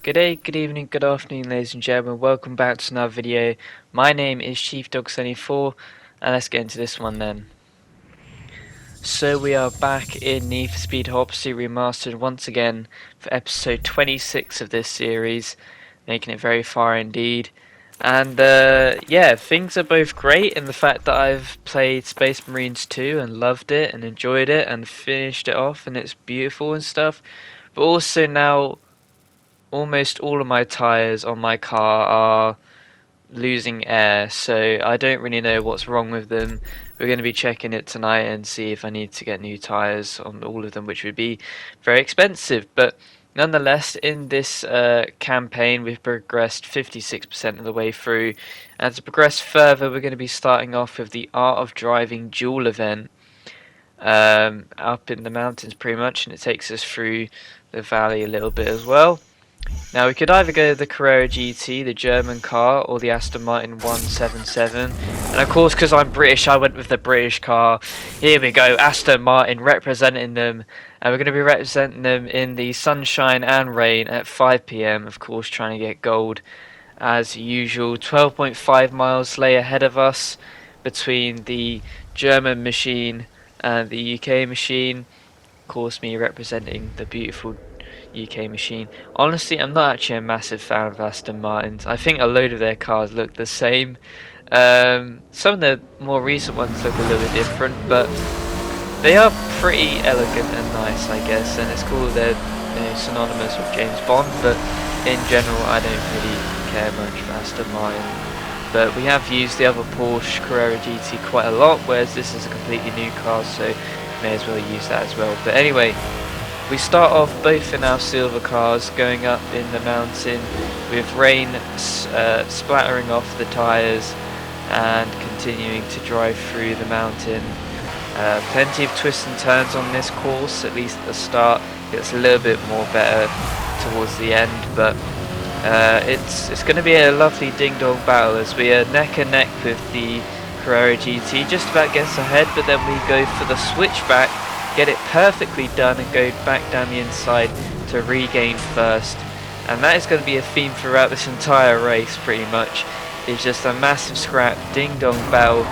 Good day, good evening, good afternoon, ladies and gentlemen. Welcome back to another video. My name is Chief Dog 74, and let's get into this one then. So we are back in Need for Speed Hot Pursuit Remastered once again for episode 26 of this series, making it very far indeed. And yeah, things are both great in the fact that I've played Space Marines 2 and loved it and enjoyed it and finished it off and it's beautiful and stuff. But also now almost all of my tyres on my car are losing air, so I don't really know what's wrong with them. We're going to be checking it tonight and see if I need to get new tyres on all of them, which would be very expensive. But nonetheless, in this campaign, we've progressed 56% of the way through. And to progress further, we're going to be starting off with the Art of Driving duel event up in the mountains pretty much, and it takes us through the valley a little bit as well. Now we could either go with the Carrera GT, the German car, or the Aston Martin 177. And of course, because I'm British, I went with the British car. Here we go, Aston Martin representing them. And we're going to be representing them in the sunshine and rain at 5 PM, of course, trying to get gold as usual. 12.5 miles lay ahead of us between the German machine and the UK machine. Of course, me representing the beautiful UK machine. Honestly, I'm not actually a massive fan of Aston Martins. I think a load of their cars look the same. Some of the more recent ones look a little bit different, but they are pretty elegant and nice, I guess. And it's cool they're synonymous with James Bond, but in general, I don't really care much for Aston Martin. But we have used the other Porsche Carrera GT quite a lot, whereas this is a completely new car, so may as well use that as well. But anyway, we start off both in our silver cars going up in the mountain with rain splattering off the tyres and continuing to drive through the mountain. Plenty of twists and turns on this course, at least at the start. It's a little bit more better towards the end, but it's going to be a lovely ding-dong battle as we are neck and neck with the Carrera GT. Just about gets ahead, but then we go for the switchback, get it perfectly done and go back down the inside to regain first. And that is going to be a theme throughout this entire race pretty much. It's just a massive scrap, ding dong battle.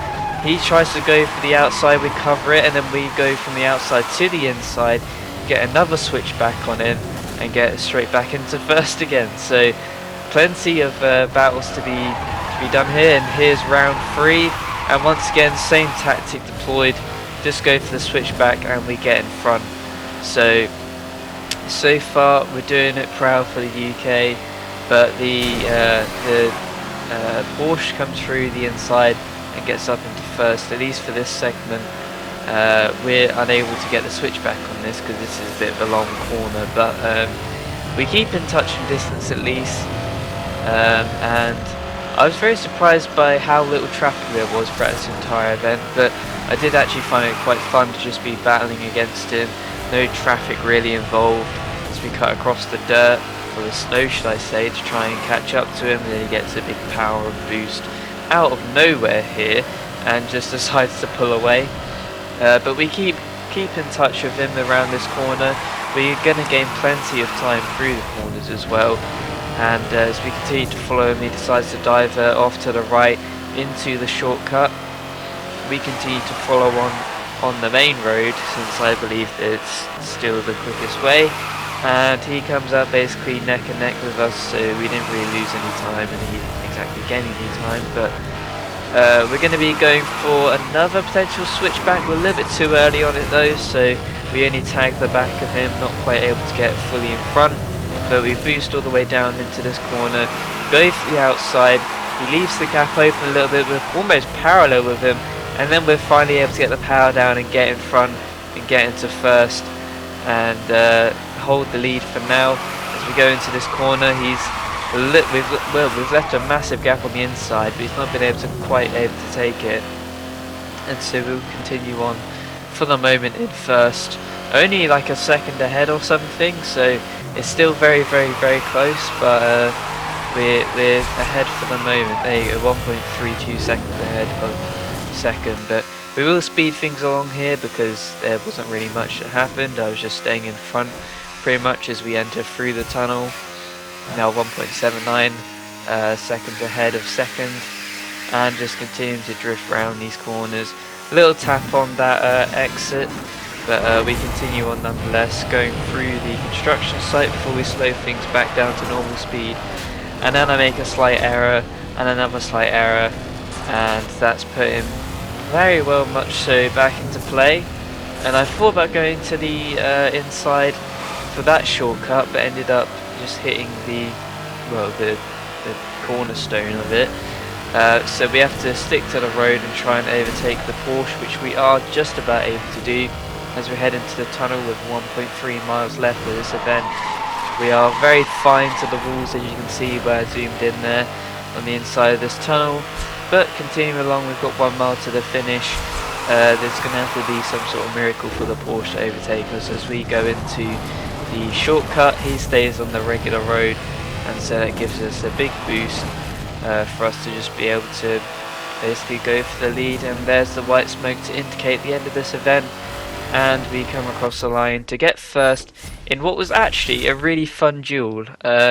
He tries to go for the outside, we cover it, and then we go from the outside to the inside, get another switchback on him and get straight back into first again. So plenty of battles to be done here, and here's round 3, and once again same tactic deployed. Just go for the switchback and we get in front. So far we're doing it proud for the UK, but the Porsche comes through the inside and gets up into first, at least for this segment. We're unable to get the switchback on this because this is a bit of a long corner, but we keep in touch in distance at least. And I was very surprised by how little traffic there was throughout this entire event, but I did actually find it quite fun to just be battling against him. No traffic really involved as we cut across the dirt, or the snow should I say, to try and catch up to him. And then he gets a big power boost out of nowhere here and just decides to pull away. But we keep in touch with him around this corner. We're going to gain plenty of time through the corners as well. And as we continue to follow him, he decides to divert off to the right into the shortcut. We continue to follow on the main road, since I believe that it's still the quickest way, and he comes out basically neck and neck with us, so we didn't really lose any time and he didn't exactly gain any time. But we're going to be going for another potential switchback. We're a little bit too early on it though, so we only tag the back of him, not quite able to get fully in front. But we boost all the way down into this corner, go for the outside. He leaves the gap open a little bit, we're almost parallel with him, and then we're finally able to get the power down and get in front and get into first and hold the lead for now. As we go into this corner, we've left a massive gap on the inside, but he's not been quite able to take it, and so we'll continue on for the moment in first, only like a second ahead or something, so it's still very close, but we're ahead for the moment. There you go, 1.32 seconds ahead of second, but we will speed things along here because there wasn't really much that happened. I was just staying in front pretty much as we enter through the tunnel. now 1.79 seconds ahead of second, and just continuing to drift around these corners. A little tap on that exit, but we continue on nonetheless, going through the construction site before we slow things back down to normal speed. And then I make a slight error and another slight error, and that's put him very well much so back into play. And I thought about going to the inside for that shortcut, but ended up just hitting the cornerstone of it. So we have to stick to the road and try and overtake the Porsche, which we are just about able to do as we head into the tunnel with 1.3 miles left of this event. We are very fine to the walls, as you can see where I zoomed in there on the inside of this tunnel, but continuing along, we've got 1 mile to the finish. There's going to have to be some sort of miracle for the Porsche to overtake us as we go into the shortcut. He stays on the regular road, and so that gives us a big boost for us to just be able to basically go for the lead. And there's the white smoke to indicate the end of this event, and we come across the line to get first in what was actually a really fun duel.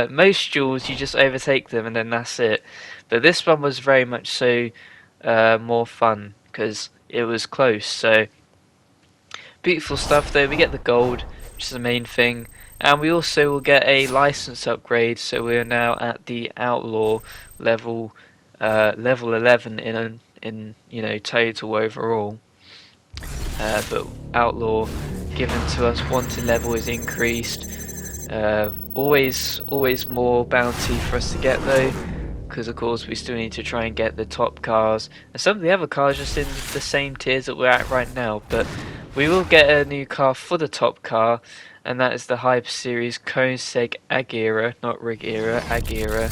Most duels you just overtake them and then that's it, but this one was very much so more fun because it was close. So beautiful stuff though. We get the gold, which is the main thing, and we also will get a license upgrade, so we are now at the outlaw level 11 in you know, total overall. But outlaw given to us wanted level is increased. Always more bounty for us to get though, because of course we still need to try and get the top cars, and some of the other cars just in the same tiers that we're at right now. But we will get a new car for the top car, and that is the Hyper Series Koenigsegg Agera, not Regera, Agera,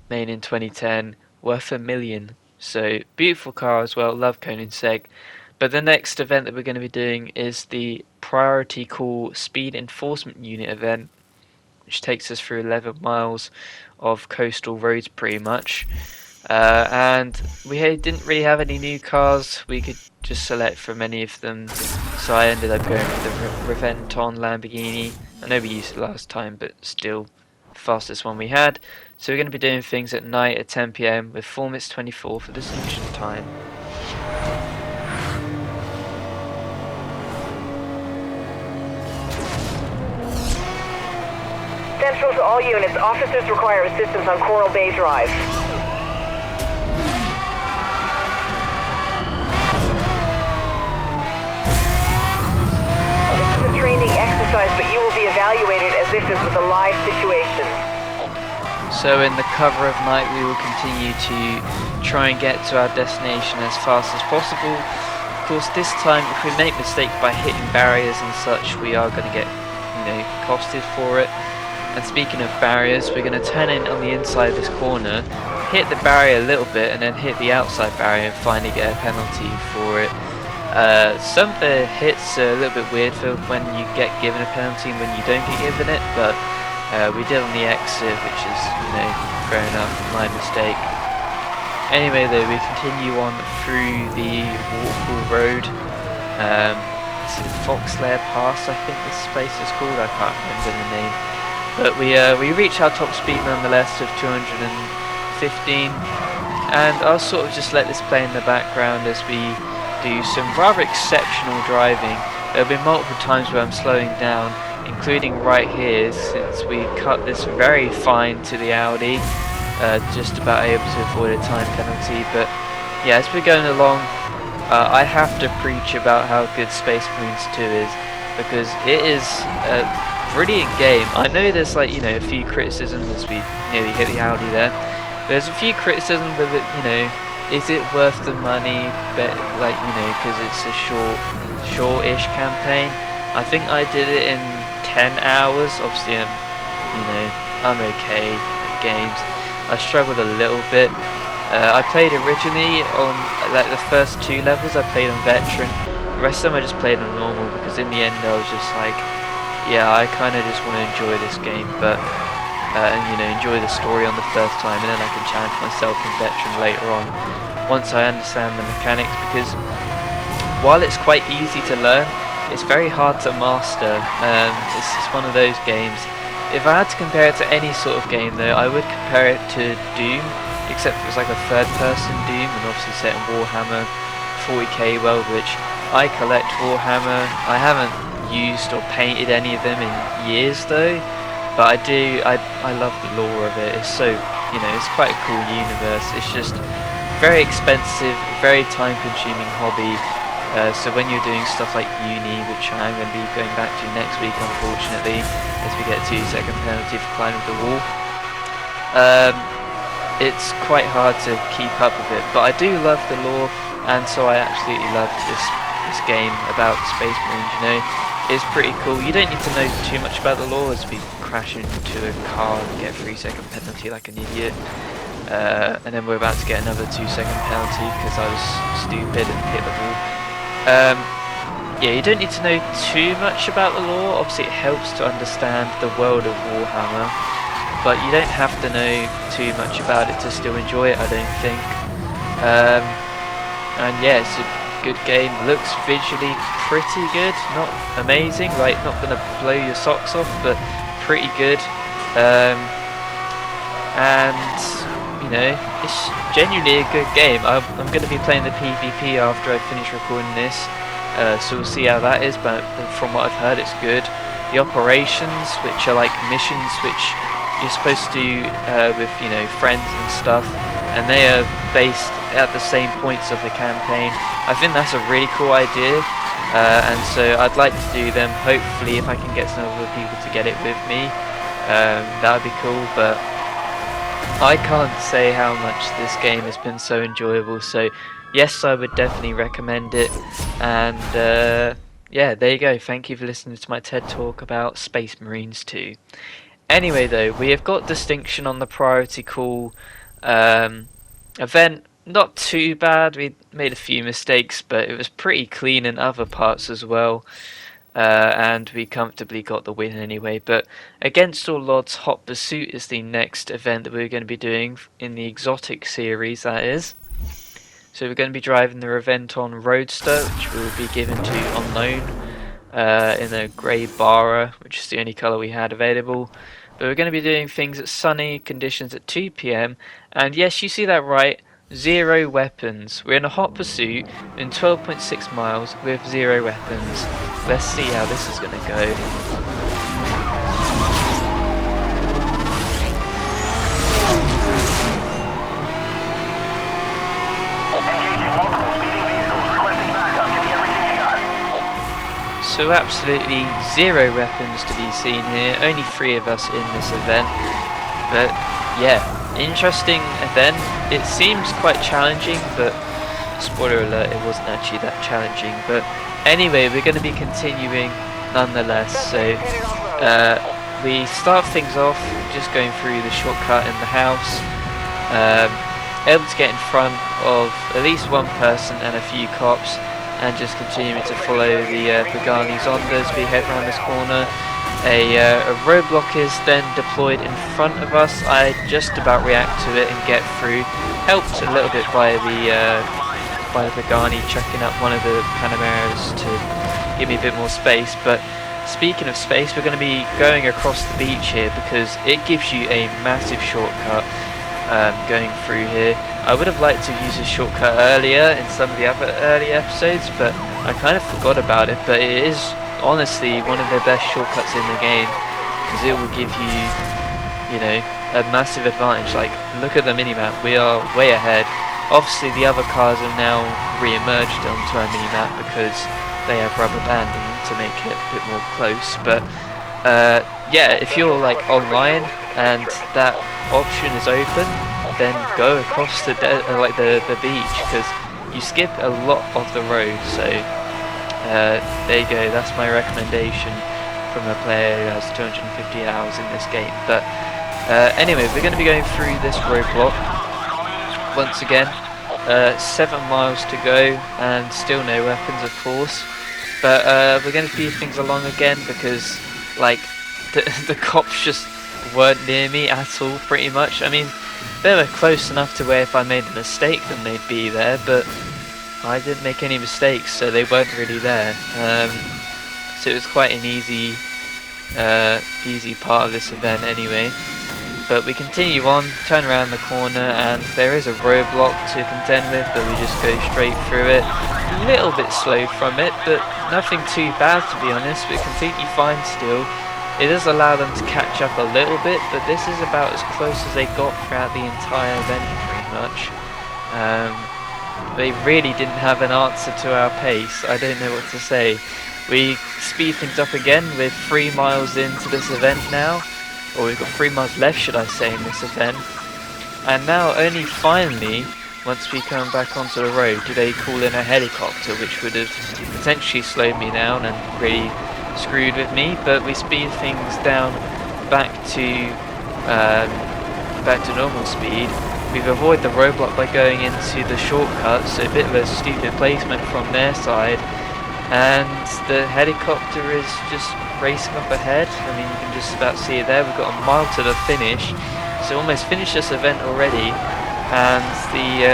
made in 2010, worth $1 million. So beautiful car as well, love Koenigsegg. But the next event that we're going to be doing is the Priority Call Speed Enforcement Unit event, which takes us through 11 miles of coastal roads pretty much. And we didn't really have any new cars, we could just select from any of them, so I ended up going with the Reventon Lamborghini. I know we used it last time, but still the fastest one we had. So we're going to be doing things at night at 10 PM with 4 minutes 24 for the solution time. Central to all units, officers require assistance on Coral Bay Drive. This is a training exercise, but you will be evaluated as this is with a live situation. So in the cover of night we will continue to try and get to our destination as fast as possible. Of course this time if we make mistakes by hitting barriers and such, we are going to get, you know, costed for it. And speaking of barriers, we're going to turn in on the inside of this corner, hit the barrier a little bit and then hit the outside barrier and finally get a penalty for it. Some of the hits are a little bit weird for when you get given a penalty and when you don't get given it, but we did on the exit, which is, you know, fair enough, my mistake. Anyway though, we continue on through the Waterfall Road. It's Foxlair Pass, I think this place is called, I can't remember the name. But we reach our top speed nonetheless of 215, and I'll sort of just let this play in the background as we do some rather exceptional driving. There'll be multiple times where I'm slowing down, including right here, since we cut this very fine to the Audi, just about able to avoid a time penalty. But yeah, as we're going along, I have to preach about how good Space Marines 2 is, because it is a brilliant game. I know there's, like, you know, a few criticisms as we nearly hit the Audi there. There's a few criticisms with it, you know, is it worth the money, but, like, you know, because it's a short-ish campaign. I think I did it in 10 hours. Obviously, I'm okay at games. I struggled a little bit. I played originally on, like, the first 2 levels I played on Veteran. The rest of them I just played on normal, because in the end I was just like, yeah, I kind of just want to enjoy this game, but and, you know, enjoy the story on the first time, and then I can challenge myself in Veteran later on once I understand the mechanics, because while it's quite easy to learn, it's very hard to master. It's one of those games if I had to compare it to any sort of game though, I would compare it to Doom, except it was like a third person Doom and obviously set in Warhammer 40k world, which I collect Warhammer. I haven't used or painted any of them in years though, but I do, I love the lore of it. It's so, you know, it's quite a cool universe. It's just very expensive, very time consuming hobby. So when you're doing stuff like uni, which I'm going to be going back to next week unfortunately, as we get a 2-second penalty for climbing the wall, it's quite hard to keep up with it. But I do love the lore, and so I absolutely love this game about Space Marines, you know. It's pretty cool. You don't need to know too much about the lore, as we crash into a car and get a 3-second penalty like an idiot. And then we're about to get another 2-second penalty because I was stupid and hit the wall. Yeah, you don't need to know too much about the lore. Obviously it helps to understand the world of Warhammer, but you don't have to know too much about it to still enjoy it, I don't think. And yeah, it's a good game. Looks visually pretty good, not amazing, like not gonna blow your socks off, but pretty good. And you know, it's genuinely a good game. I'm going to be playing the PvP after I finish recording this, so we'll see how that is, but from what I've heard it's good. The operations, which are like missions which you're supposed to do with, you know, friends and stuff, and they are based at the same points of the campaign. I think that's a really cool idea, and so I'd like to do them. Hopefully if I can get some other people to get it with me, that would be cool. But I can't say how much this game has been so enjoyable, so yes, I would definitely recommend it. And yeah, there you go. Thank you for listening to my TED Talk about Space Marines 2. Anyway though, we have got distinction on the priority call event. Not too bad, we made a few mistakes, but it was pretty clean in other parts as well. And we comfortably got the win anyway. But against all odds, Hot Pursuit is the next event that we're going to be doing in the exotic series, that is. So we're going to be driving the Reventon Roadster, which we will be given to Unknown in a grey Bara, which is the only colour we had available. But we're going to be doing things at sunny conditions at 2 PM, and yes, you see that right, 0 weapons. We're in a hot pursuit in 12.6 miles with 0 weapons. Let's see how this is going to go. So absolutely 0 weapons to be seen here, only 3 of us in this event. But yeah, interesting event. It seems quite challenging, but spoiler alert, it wasn't actually that challenging. But anyway, we're going to be continuing nonetheless. So we start things off just going through the shortcut in the house, able to get in front of at least one person and a few cops, and just continuing to follow the Pagani Zonda as we head around this corner. A roadblock is then deployed in front of us. I just about react to it and get through, helped a little bit by the Pagani checking up one of the Panameras to give me a bit more space. But speaking of space, we're going to be going across the beach here because it gives you a massive shortcut going through here. I would have liked to use this shortcut earlier in some of the other early episodes, but I kind of forgot about it. But it is honestly one of the best shortcuts in the game because it will give you, you know, a massive advantage. Like, look at the minimap, we are way ahead. Obviously the other cars have now re-emerged onto our minimap because they have rubber banding to make it a bit more close. But yeah, if you're like online and that option is open, then go across the beach because you skip a lot of the road. So there you go, that's my recommendation from a player who has 250 hours in this game. But anyway, we're going to be going through this roadblock once again. 7 miles to go and still no weapons, of course. But we're going to speed things along again because like the cops just weren't near me at all, pretty much. I mean, they were close enough to where if I made a mistake then they'd be there, but I didn't make any mistakes, so they weren't really there. So it was quite an easy easy part of this event anyway. But we continue on, turn around the corner, and there is a roadblock to contend with, but we just go straight through it. A little bit slow from it, but nothing too bad to be honest. We're completely fine still. It does allow them to catch up a little bit, but this is about as close as they got throughout the entire event pretty much. They really didn't have an answer to our pace. I don't know what to say. We speed things up again. We're 3 miles into this event now. Or we've got 3 miles left, should I say, in this event. And now, only finally, once we come back onto the road, do they call in a helicopter, which would have potentially slowed me down and really screwed with me. But we speed things down back to normal speed. We've avoided the roadblock by going into the shortcut, so a bit of a stupid placement from their side. And the helicopter is just racing up ahead. I mean, you can just about see it there. We've got a mile to the finish, so almost finished this event already. And the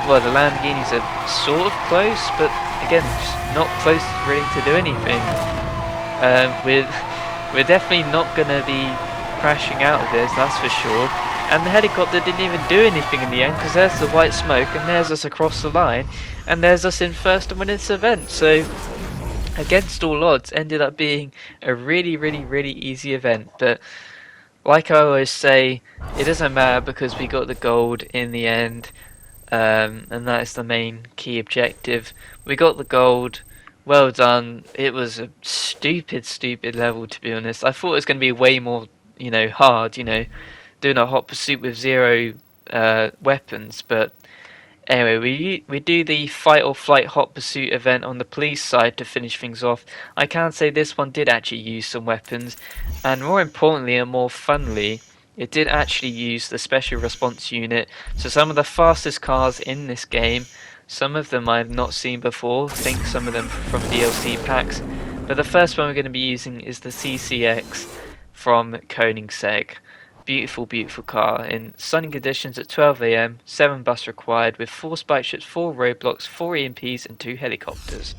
Lamborghinis are sort of close, but again, just not close really to do anything. We're definitely not going to be crashing out of this, that's for sure. And the helicopter didn't even do anything in the end, because there's the white smoke, and there's us across the line, and there's us in first and winning this event. So, against all odds, ended up being a really, really, really easy event. But like I always say, it doesn't matter because we got the gold in the end, and that is the main key objective. We got the gold. Well done. It was a stupid level, to be honest. I thought it was going to be way more, hard, doing a hot pursuit with 0 weapons, but anyway, we do the fight or flight hot pursuit event on the police side to finish things off. I can say this one did actually use some weapons, and more importantly and more funnily, it did actually use the special response unit. So some of the fastest cars in this game, some of them I've not seen before, I think some of them from DLC packs, but the first one we're going to be using is the CCX from Koenigsegg. Beautiful, beautiful car in sunny conditions at 12 AM, 7 busts required with 4 spike ships, 4 roadblocks, 4 EMPs and 2 helicopters.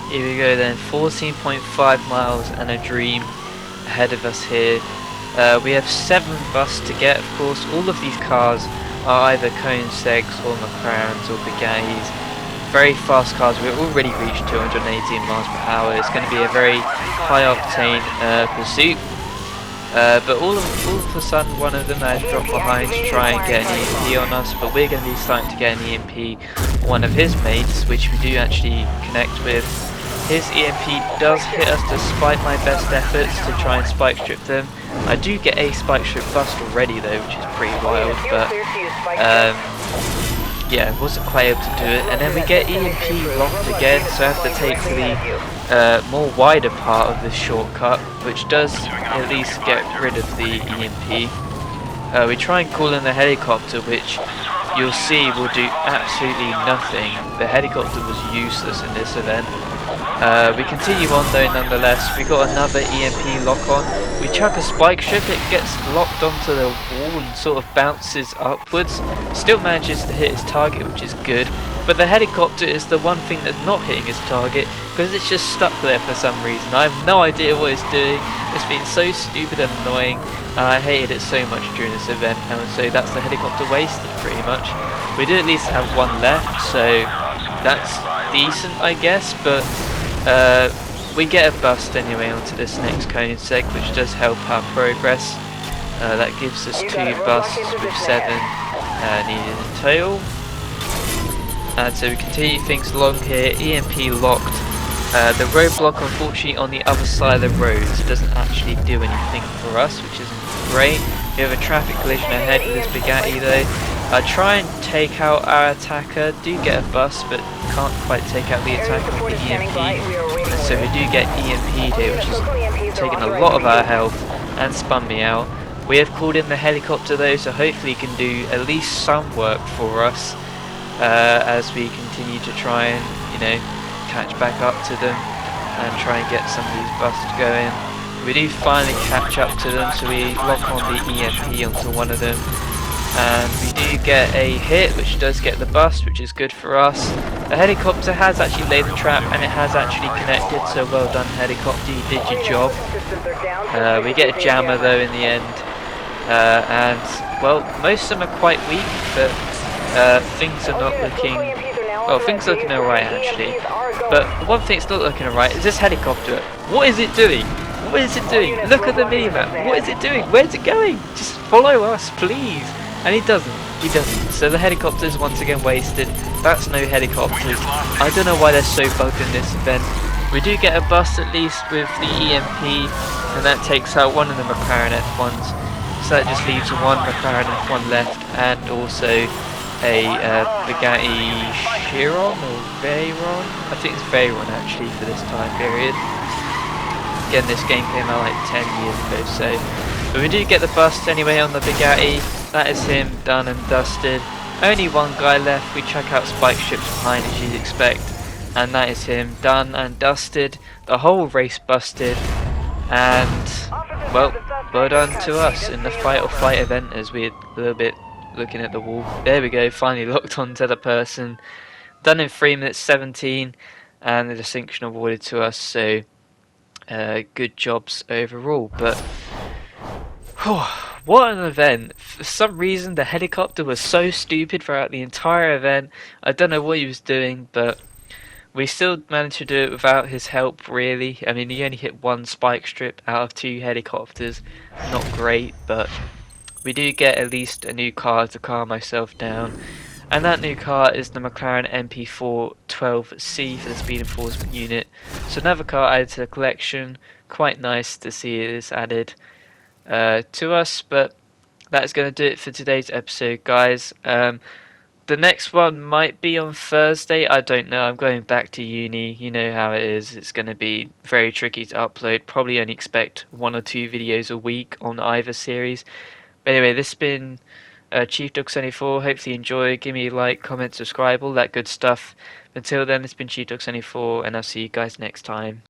Here we go then, 14.5 miles and a dream ahead of us here. We have 7 busts to get, of course. All of these cars are either Koenigsegg's or McLaren's or Bugattis. Very fast cars. We've already reached 218 miles per hour. It's going to be a very high octane pursuit. But all of a sudden one of them has dropped behind to try and get an EMP on us, but we're going to be starting to get an EMP on one of his mates, which we do actually connect with. His EMP does hit us despite my best efforts to try and spike strip them. I do get a spike strip bust already though, which is pretty wild, but yeah, wasn't quite able to do it. And then we get EMP locked again, so I have to take to the more wider part of this shortcut, which does at least get rid of the EMP. We try and call in the helicopter, which you'll see will do absolutely nothing. The helicopter was useless in this event. We continue on though nonetheless. We got another EMP lock on. We chuck a spike strip, it gets locked onto the wall and sort of bounces upwards. Still manages to hit its target, which is good. But the helicopter is the one thing that's not hitting its target because it's just stuck there for some reason. I have no idea what it's doing. It's been so stupid and annoying, and I hated it so much during this event. And so that's the helicopter wasted pretty much. We do at least have one left, so that's decent I guess, but we get a bust anyway onto this next Koenigsegg, which does help our progress. That gives us 2 busts with 7 needed in total. And so we continue things along here, EMP locked. The roadblock unfortunately on the other side of the road, so it doesn't actually do anything for us, which isn't great. We have a traffic collision ahead with this Bugatti though. I try and take out our attacker, do get a bust, but can't quite take out the attacker with the EMP. And so we do get EMP'd here, which has taken a lot of our health and spun me out. We have called in the helicopter though, so hopefully it can do at least some work for us as we continue to try and, catch back up to them and try and get some of these busts going. We do finally catch up to them, so we lock on the EMP onto one of them, and we do get a hit, which does get the bust, which is good for us. The helicopter has actually laid the trap, and it has actually connected, so well done helicopter, you did your job. We get a jammer though in the end, and well, most of them are quite weak, but things are not looking, well, things are looking alright actually. But the one thing that's not looking alright is this helicopter. What is it doing? What is it doing? Look at the minimap. What is it doing? Where's it going? Just follow us, please. And he doesn't. He doesn't. So the helicopter's once again wasted. That's no helicopters. I don't know why they're so bugged in this event. We do get a bust at least with the EMP, and that takes out one of the McLaren F1s. So that just leaves one McLaren F1 left, and also a Bugatti Chiron or Veyron? I think it's Veyron actually for this time period. Again, this game came out like 10 years ago, so. But we do get the bust anyway on the Bugatti. That is him done and dusted. Only one guy left. We chuck out spike strips behind as you'd expect, and that is him done and dusted. The whole race busted, and well done to us in the fight or flight event, as we're a little bit looking at the wall. There we go, finally locked onto the person. Done in 3 minutes 17, and the distinction awarded to us, so good jobs overall. But what an event. For some reason the helicopter was so stupid throughout the entire event. I don't know what he was doing, but we still managed to do it without his help, really. I mean, he only hit one spike strip out of 2 helicopters. Not great, but we do get at least a new car to calm myself down. And that new car is the McLaren MP4 12C for the speed enforcement unit. So another car added to the collection. Quite nice to see this added to us. But that's going to do it for today's episode, guys. The next one might be on Thursday. I don't know. I'm going back to uni. You know how it is. It's going to be very tricky to upload. Probably only expect 1 or 2 videos a week on either series. But anyway, this has been Chief Dog 74. Hopefully you enjoy. Give me a like, comment, subscribe, all that good stuff. Until then, it's been Chief Dog 74, and I'll see you guys next time.